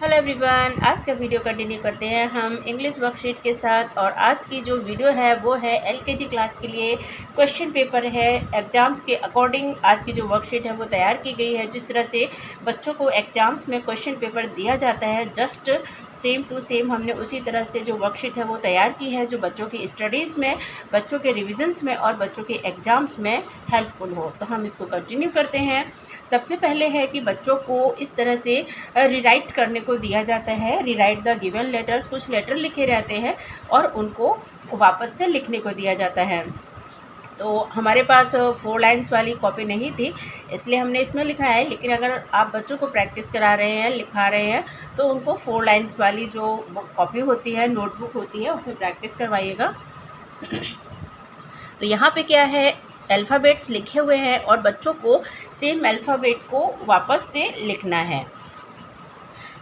Hello everyone, आज का video continue करते हैं हम इंग्लिश वर्कशीट के साथ। और आज की जो वीडियो है वो है एलकेजी क्लास के लिए क्वेश्चन पेपर है। एग्ज़ाम्स के अकॉर्डिंग आज की जो वर्कशीट है वो तैयार की गई है। जिस तरह से बच्चों को एग्ज़ाम्स में क्वेश्चन पेपर दिया जाता है, जस्ट सेम टू सेम हमने उसी तरह से जो वर्कशीट है वो तैयार की है, जो बच्चों की स्टडीज़ में, बच्चों के रिविजन्स में और बच्चों के एग्ज़ाम्स में हेल्पफुल हो। तो हम इसको कंटिन्यू करते हैं। सबसे पहले है कि बच्चों को इस तरह से रीराइट करने को दिया जाता है। रीराइट द गिवन लेटर्स, कुछ लेटर लिखे रहते हैं और उनको वापस से लिखने को दिया जाता है। तो हमारे पास 4 लाइन्स वाली कॉपी नहीं थी, इसलिए हमने इसमें लिखा है। लेकिन अगर आप बच्चों को प्रैक्टिस करा रहे हैं, लिखा रहे हैं, तो उनको 4 लाइन्स वाली जो कॉपी होती है, नोटबुक होती है, उसमें प्रैक्टिस करवाइएगा। तो यहाँ पे क्या है, अल्फ़ाबेट्स लिखे हुए हैं और बच्चों को सेम अल्फ़ाबेट को वापस से लिखना है।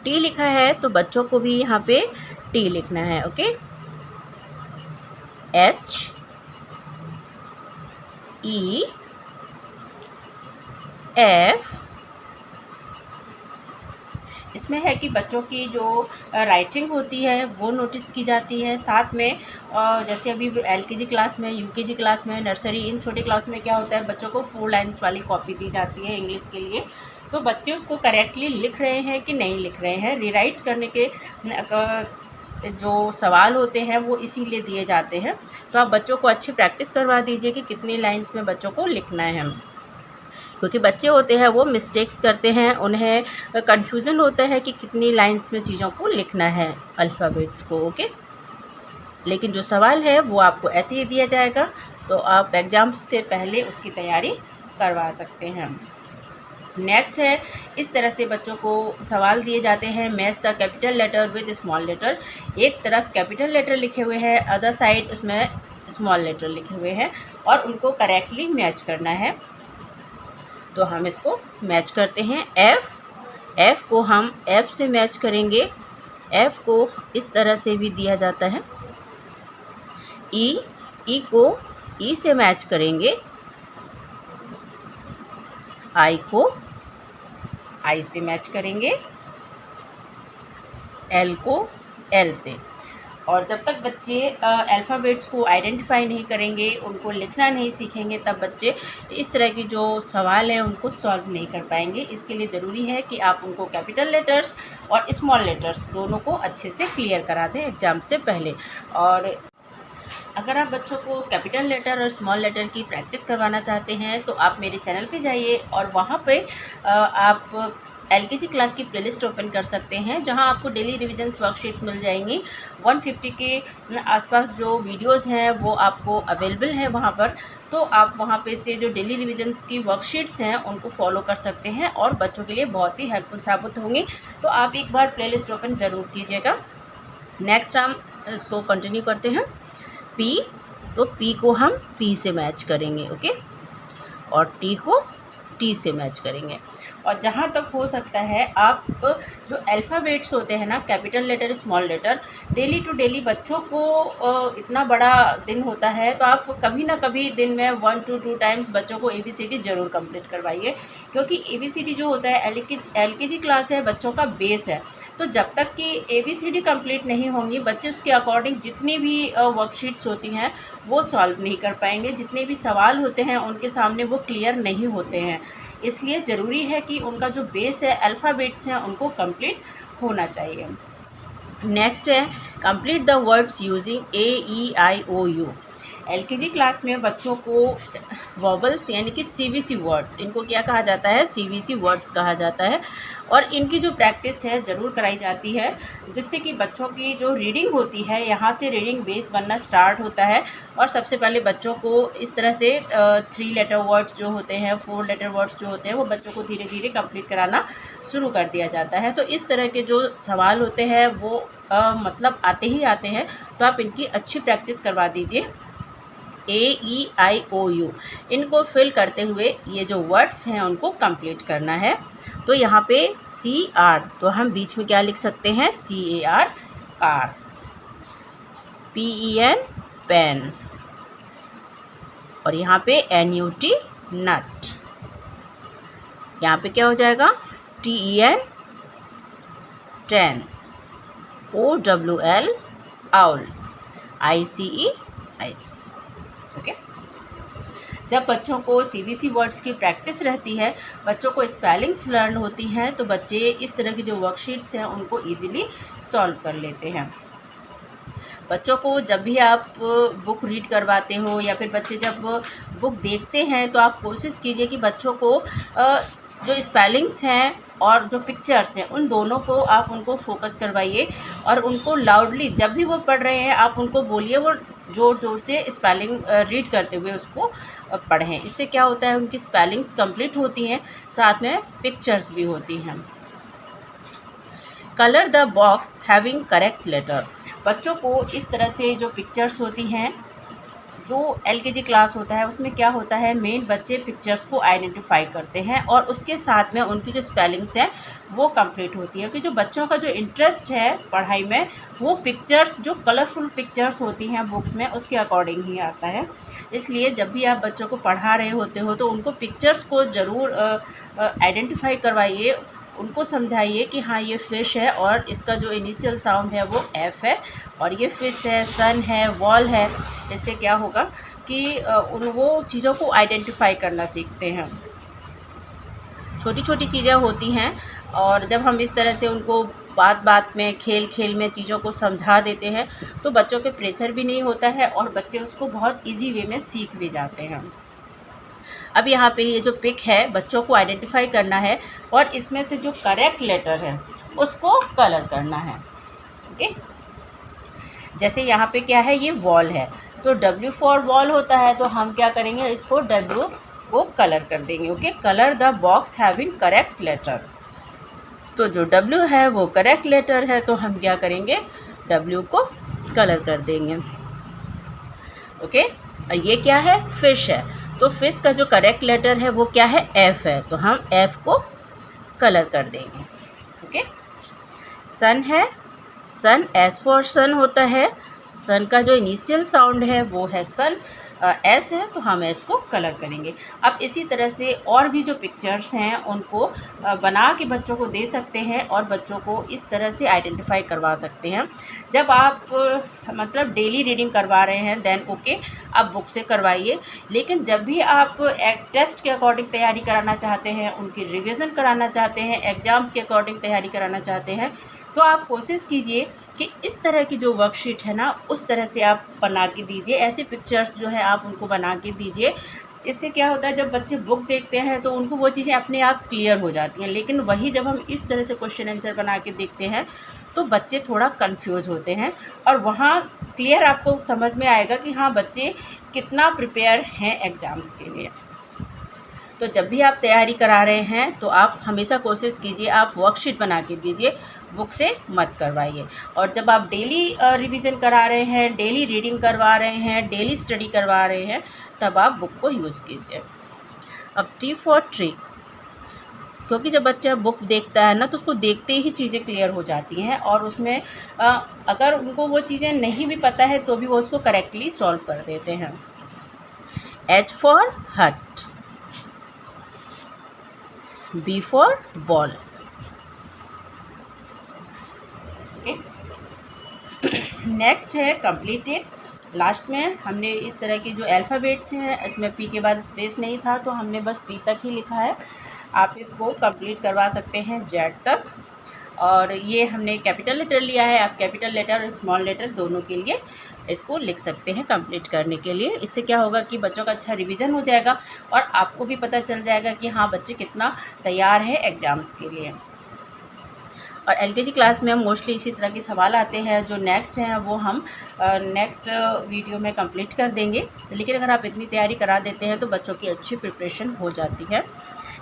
टी लिखा है तो बच्चों को भी यहाँ पे टी लिखना है। Okay, H E F. इसमें है कि बच्चों की जो राइटिंग होती है वो नोटिस की जाती है। साथ में जैसे अभी एलकेजी क्लास में, यूकेजी क्लास में, नर्सरी, इन छोटे क्लास में क्या होता है, बच्चों को 4 लाइन्स वाली कॉपी दी जाती है इंग्लिश के लिए। तो बच्चे उसको करेक्टली लिख रहे हैं कि नहीं लिख रहे हैं। रीराइट करने के जो सवाल होते हैं वो इसीलिए दिए जाते हैं। तो आप बच्चों को अच्छी प्रैक्टिस करवा दीजिए कि कितनी लाइन्स में बच्चों को लिखना है, क्योंकि बच्चे होते हैं वो मिस्टेक्स करते हैं, उन्हें कन्फ्यूज़न होता है कि कितनी लाइन्स में चीज़ों को लिखना है, अल्फ़ाबेट्स को। ओके, लेकिन जो सवाल है वो आपको ऐसे ही दिया जाएगा, तो आप एग्ज़ाम्स से पहले उसकी तैयारी करवा सकते हैं। नेक्स्ट है, इस तरह से बच्चों को सवाल दिए जाते हैं। Match the capital letter with small letter. एक तरफ कैपिटल लेटर लिखे हुए हैं, अदर साइड उसमें स्मॉल लेटर लिखे हुए हैं और उनको करेक्टली मैच करना है। तो हम इसको मैच करते हैं। एफ़ को हम एफ़ से मैच करेंगे। एफ़ को इस तरह से भी दिया जाता है। ई को ई से मैच करेंगे। आई को आई से मैच करेंगे। एल को एल से। और जब तक बच्चे अल्फ़ाबेट्स को आइडेंटिफाई नहीं करेंगे, उनको लिखना नहीं सीखेंगे, तब बच्चे इस तरह की जो सवाल हैं उनको सॉल्व नहीं कर पाएंगे। इसके लिए ज़रूरी है कि आप उनको कैपिटल लेटर्स और स्मॉल लेटर्स दोनों को अच्छे से क्लियर करा दें एग्ज़ाम से पहले। और अगर आप बच्चों को कैपिटल लेटर और स्मॉल लेटर की प्रैक्टिस करवाना चाहते हैं तो आप मेरे चैनल पे जाइए और वहाँ पे आप एलकेजी क्लास की प्लेलिस्ट ओपन कर सकते हैं, जहां आपको डेली रिविजन्स वर्कशीट मिल जाएंगी। 150 के आसपास जो वीडियोस हैं वो आपको अवेलेबल है वहां पर। तो आप वहां पे से जो डेली रिविजन्स की वर्कशीट्स हैं उनको फॉलो कर सकते हैं और बच्चों के लिए बहुत ही हेल्पफुल साबित होंगी। तो आप एक बार प्लेलिस्ट ओपन ज़रूर कीजिएगा। नेक्स्ट हम इसको कंटिन्यू करते हैं। पी, तो पी को हम पी से मैच करेंगे। ओके, और टी को टी से मैच करेंगे। और जहाँ तक हो सकता है आप जो अल्फ़ाबेट्स होते हैं ना, capital letter, small letter, daily to daily बच्चों को इतना बड़ा दिन होता है तो आप कभी ना कभी दिन में 1 to 2 टाइम्स बच्चों को ABCD ज़रूर कंप्लीट करवाइए। क्योंकि ABCD जो होता है, एलकेजी क्लास है, बच्चों का बेस है। तो जब तक कि ABCD कंप्लीट नहीं होंगी, बच्चे उसके अकॉर्डिंग जितनी भी वर्कशीट्स होती हैं वो सॉल्व नहीं कर पाएंगे। जितने भी सवाल होते हैं उनके सामने वो क्लियर नहीं होते हैं। इसलिए ज़रूरी है कि उनका जो बेस है, अल्फ़ाबेट्स हैं, उनको कंप्लीट होना चाहिए। नेक्स्ट है, complete the words using AEIOU। LKG class में बच्चों को वॉवल्स यानी कि CBC वर्ड्स, इनको क्या कहा जाता है, CBC वर्ड्स कहा जाता है। और इनकी जो प्रैक्टिस है ज़रूर कराई जाती है, जिससे कि बच्चों की जो रीडिंग होती है, यहाँ से रीडिंग बेस बनना स्टार्ट होता है। और सबसे पहले बच्चों को इस तरह से 3 लेटर वर्ड्स जो होते हैं, 4 लेटर वर्ड्स जो होते हैं, वो बच्चों को धीरे धीरे कंप्लीट कराना शुरू कर दिया जाता है। तो इस तरह के जो सवाल होते हैं वो मतलब आते ही आते हैं, तो आप इनकी अच्छी प्रैक्टिस करवा दीजिए। AEIOU, इनको फिल करते हुए ये जो वर्ड्स हैं उनको कंप्लीट करना है। तो यहाँ पे CR, तो हम बीच में क्या लिख सकते हैं, CAR, कार। PEN, pen. और यहाँ पे NUT, नट। यहाँ पे क्या हो जाएगा, TEN, 10, OWL owl, ICE ice। Okay. जब बच्चों को CBC वर्ड्स की प्रैक्टिस रहती है, बच्चों को स्पेलिंग्स लर्न होती हैं, तो बच्चे इस तरह की जो वर्कशीट्स हैं उनको ईज़िली सॉल्व कर लेते हैं। बच्चों को जब भी आप बुक रीड करवाते हो या फिर बच्चे जब बुक देखते हैं, तो आप कोशिश कीजिए कि बच्चों को जो स्पेलिंग्स हैं और जो पिक्चर्स हैं उन दोनों को आप उनको फोकस करवाइए और उनको लाउडली जब भी वो पढ़ रहे हैं आप उनको बोलिए, वो ज़ोर ज़ोर से स्पेलिंग रीड करते हुए उसको पढ़ें। इससे क्या होता है, उनकी स्पेलिंग्स कंप्लीट होती हैं, साथ में पिक्चर्स भी होती हैं। Colour the box having correct letter. बच्चों को इस तरह से जो पिक्चर्स होती हैं, जो LKG क्लास होता है उसमें क्या होता है, मेन बच्चे पिक्चर्स को आइडेंटिफाई करते हैं और उसके साथ में उनकी जो स्पेलिंग्स हैं वो कंप्लीट होती है। कि जो बच्चों का जो इंटरेस्ट है पढ़ाई में, वो पिक्चर्स, जो कलरफुल पिक्चर्स होती हैं बुक्स में, उसके अकॉर्डिंग ही आता है। इसलिए जब भी आप बच्चों को पढ़ा रहे होते हो तो उनको पिक्चर्स को ज़रूर आइडेंटिफाई करवाइए, उनको समझाइए कि हाँ ये फ़िश है और इसका जो इनिशियल साउंड है वो F है, और ये फ़िश है, सन है, वॉल है। इससे क्या होगा कि वो चीज़ों को आइडेंटिफाई करना सीखते हैं। छोटी छोटी चीज़ें होती हैं और जब हम इस तरह से उनको बात बात में, खेल खेल में चीज़ों को समझा देते हैं तो बच्चों पे प्रेशर भी नहीं होता है और बच्चे उसको बहुत ईजी वे में सीख भी जाते हैं। अब यहाँ पे ये जो पिक है, बच्चों को आइडेंटिफाई करना है और इसमें से जो करेक्ट लेटर है उसको कलर करना है। ओके, जैसे यहाँ पे क्या है, ये वॉल है तो W फॉर वॉल होता है, तो हम क्या करेंगे, इसको W को कलर कर देंगे। Okay, colour the box having correct letter. तो जो W है वो करेक्ट लेटर है, तो हम क्या करेंगे, W को कलर कर देंगे। ओके, ये क्या है, फिश है, तो फिश का जो करेक्ट लेटर है वो क्या है, F है, तो हम F को कलर कर देंगे। ओके, सन है, सन S फॉर सन होता है, सन का जो इनिशियल साउंड है वो है सन, S है, तो हम S को कलर करेंगे। अब इसी तरह से और भी जो पिक्चर्स हैं उनको बना के बच्चों को दे सकते हैं और बच्चों को इस तरह से आइडेंटिफाई करवा सकते हैं। जब आप मतलब डेली रीडिंग करवा रहे हैं देन ओके, आप बुक से करवाइए, लेकिन जब भी आप एक टेस्ट के अकॉर्डिंग तैयारी कराना चाहते हैं, उनकी रिवीजन कराना चाहते हैं, एग्ज़ाम्स के अकॉर्डिंग तैयारी कराना चाहते हैं, तो आप कोशिश कीजिए कि इस तरह की जो वर्कशीट है ना उस तरह से आप बना के दीजिए। ऐसे पिक्चर्स जो है आप उनको बना के दीजिए। इससे क्या होता है, जब बच्चे बुक देखते हैं तो उनको वो चीज़ें अपने आप क्लियर हो जाती हैं, लेकिन वही जब हम इस तरह से क्वेश्चन आंसर बना के देखते हैं तो बच्चे थोड़ा कंफ्यूज होते हैं और वहाँ क्लियर आपको समझ में आएगा कि हाँ बच्चे कितना प्रिपेयर हैं एग्ज़ाम्स के लिए। तो जब भी आप तैयारी करा रहे हैं तो आप हमेशा कोशिश कीजिए आप वर्कशीट बना के दीजिए, बुक से मत करवाइए। और जब आप डेली रिवीजन करा रहे हैं, डेली रीडिंग करवा रहे हैं, डेली स्टडी करवा रहे हैं, तब आप बुक को यूज़ कीजिए। अब T फॉर ट्री, क्योंकि जब बच्चा बुक देखता है ना तो उसको देखते ही चीज़ें क्लियर हो जाती हैं और उसमें अगर उनको वो चीज़ें नहीं भी पता है तो भी वो उसको करेक्टली सॉल्व कर देते हैं। H फॉर हट, B फॉर बॉल। नेक्स्ट है कंप्लीटेड। लास्ट में हमने इस तरह के जो अल्फ़ाबेट्स हैं, इसमें P के बाद स्पेस नहीं था तो हमने बस P तक ही लिखा है। आप इसको कंप्लीट करवा सकते हैं Z तक। और ये हमने कैपिटल लेटर लिया है, आप कैपिटल लेटर और स्मॉल लेटर दोनों के लिए इसको लिख सकते हैं कंप्लीट करने के लिए। इससे क्या होगा कि बच्चों का अच्छा रिवीजन हो जाएगा और आपको भी पता चल जाएगा कि हाँ बच्चे कितना तैयार है एग्ज़ाम्स के लिए। और LKG क्लास में हम मोस्टली इसी तरह के सवाल आते हैं, जो नेक्स्ट हैं वो हम नेक्स्ट वीडियो में कंप्लीट कर देंगे। लेकिन अगर आप इतनी तैयारी करा देते हैं तो बच्चों की अच्छी प्रिपरेशन हो जाती है।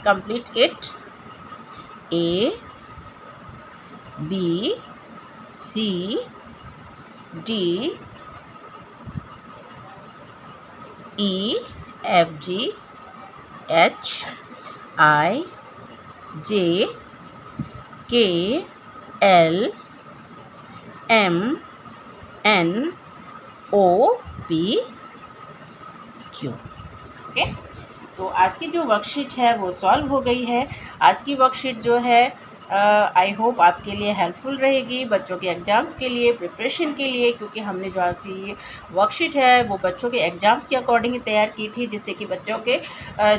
Complete it, A B C D E F G H I J K L M N O P Q। Okay, तो आज की जो वर्कशीट है वो सॉल्व हो गई है। आज की वर्कशीट जो है आई होप आपके लिए हेल्पफुल रहेगी बच्चों के एग्ज़ाम्स के लिए, प्रिपरेशन के लिए, क्योंकि हमने जो आज की ये वर्कशीट है वो बच्चों के एग्ज़ाम्स के अकॉर्डिंग तैयार की थी, जिससे कि बच्चों के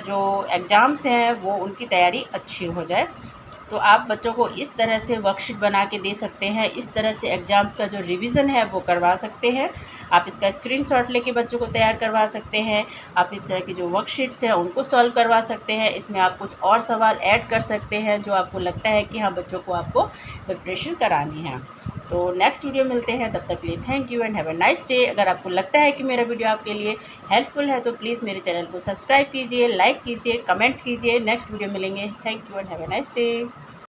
जो एग्ज़ाम्स हैं वो उनकी तैयारी अच्छी हो जाए। तो आप बच्चों को इस तरह से वर्कशीट बना के दे सकते हैं, इस तरह से एग्ज़ाम्स का जो रिवीजन है वो करवा सकते हैं। आप इसका स्क्रीनशॉट लेके बच्चों को तैयार करवा सकते हैं। आप इस तरह की जो वर्कशीट्स हैं उनको सॉल्व करवा सकते हैं। इसमें आप कुछ और सवाल ऐड कर सकते हैं जो आपको लगता है कि हाँ, बच्चों को आपको प्रिपरेशन करानी है। तो नेक्स्ट वीडियो मिलते हैं, तब तक के लिए thank you and have a nice day. अगर आपको लगता है कि मेरा वीडियो आपके लिए हेल्पफुल है तो प्लीज़ मेरे चैनल को सब्सक्राइब कीजिए, लाइक कीजिए, कमेंट कीजिए। नेक्स्ट वीडियो मिलेंगे। Thank you and have a nice day.